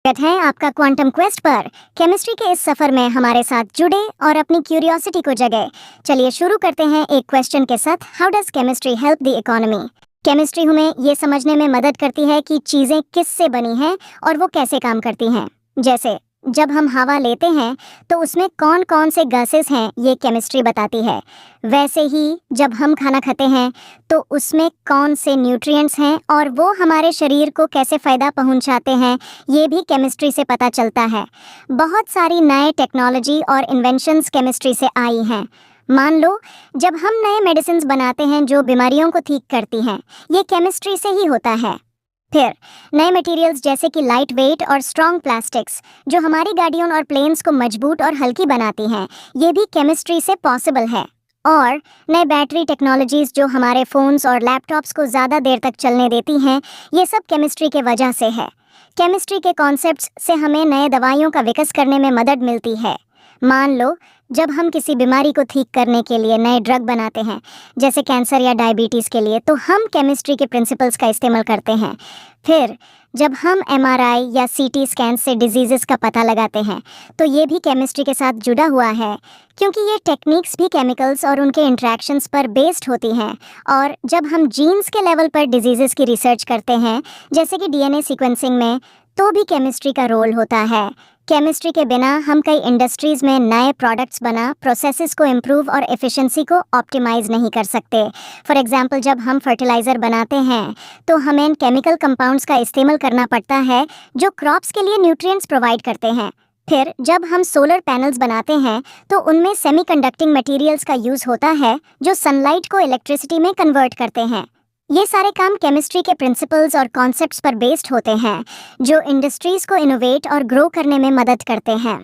स्वागत है आपका क्वांटम क्वेस्ट पर। केमिस्ट्री के इस सफर में हमारे साथ जुड़े और अपनी क्यूरियोसिटी को जगाए। चलिए शुरू करते हैं एक क्वेश्चन के साथ। How does chemistry help the economy? Chemistry हमें ये समझने में मदद करती है कि चीज़ें किससे बनी हैं और वो कैसे काम करती हैं। जैसे जब हम हवा लेते हैं तो उसमें कौन कौन से गैसेस हैं, ये केमिस्ट्री बताती है। वैसे ही जब हम खाना खाते हैं तो उसमें कौन से न्यूट्रिएंट्स हैं और वो हमारे शरीर को कैसे फ़ायदा पहुंचाते हैं, ये भी केमिस्ट्री से पता चलता है। बहुत सारी नए टेक्नोलॉजी और इन्वेंशंस केमिस्ट्री से आई हैं। मान लो जब हम नए मेडिसिन्स बनाते हैं जो बीमारियों को ठीक करती हैं, ये केमिस्ट्री से ही होता है। फिर नए मटेरियल्स जैसे कि लाइट वेट और स्ट्रॉन्ग प्लास्टिक्स जो हमारी गाड़ियों और प्लेन्स को मजबूत और हल्की बनाती हैं, ये भी केमिस्ट्री से पॉसिबल है। और नए बैटरी टेक्नोलॉजीज़ जो हमारे फ़ोन्स और लैपटॉप्स को ज़्यादा देर तक चलने देती हैं, ये सब केमिस्ट्री के वजह से है। केमिस्ट्री के कॉन्सेप्ट्स से हमें नए दवाइयों का विकास करने में मदद मिलती है। मान लो जब हम किसी बीमारी को ठीक करने के लिए नए ड्रग बनाते हैं, जैसे कैंसर या डायबिटीज़ के लिए, तो हम केमिस्ट्री के प्रिंसिपल्स का इस्तेमाल करते हैं। फिर जब हम एमआरआई या सीटी स्कैन से डिजीज़ेस का पता लगाते हैं, तो ये भी केमिस्ट्री के साथ जुड़ा हुआ है, क्योंकि ये टेक्निक्स भी केमिकल्स और उनके इंट्रैक्शंस पर बेस्ड होती हैं। और जब हम जीन्स के लेवल पर डिजीज़ेस की रिसर्च करते हैं, जैसे कि डीएनए सीक्वेंसिंग में, तो भी केमिस्ट्री का रोल होता है। केमिस्ट्री के बिना हम कई इंडस्ट्रीज़ में नए प्रोडक्ट्स बना, प्रोसेसेस को इम्प्रूव और एफिशिएंसी को ऑप्टिमाइज़ नहीं कर सकते। फॉर एग्जांपल, जब हम फर्टिलाइज़र बनाते हैं तो हमें केमिकल कंपाउंड्स का इस्तेमाल करना पड़ता है जो क्रॉप्स के लिए न्यूट्रिएंट्स प्रोवाइड करते हैं। फिर जब हम सोलर पैनल्स बनाते हैं तो उनमें सेमीकंडक्टिंग मटेरियल्स का यूज़ होता है जो सनलाइट को इलेक्ट्रिसिटी में कन्वर्ट करते हैं। ये सारे काम केमिस्ट्री के प्रिंसिपल्स और कॉन्सेप्ट्स पर बेस्ड होते हैं, जो इंडस्ट्रीज़ को इनोवेट और ग्रो करने में मदद करते हैं।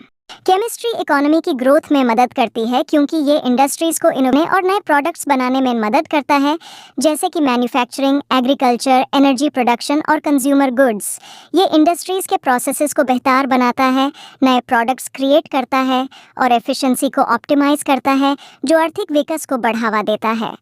केमिस्ट्री इकोनॉमी की ग्रोथ में मदद करती है क्योंकि ये इंडस्ट्रीज़ को इनोवेट और नए प्रोडक्ट्स बनाने में मदद करता है, जैसे कि मैन्युफैक्चरिंग, एग्रीकल्चर, एनर्जी प्रोडक्शन और कंज्यूमर गुड्स। ये इंडस्ट्रीज़ के प्रोसेसेस को बेहतर बनाता है, नए प्रोडक्ट्स क्रिएट करता है और एफिशिएंसी को ऑप्टिमाइज़ करता है, जो आर्थिक विकास को बढ़ावा देता है।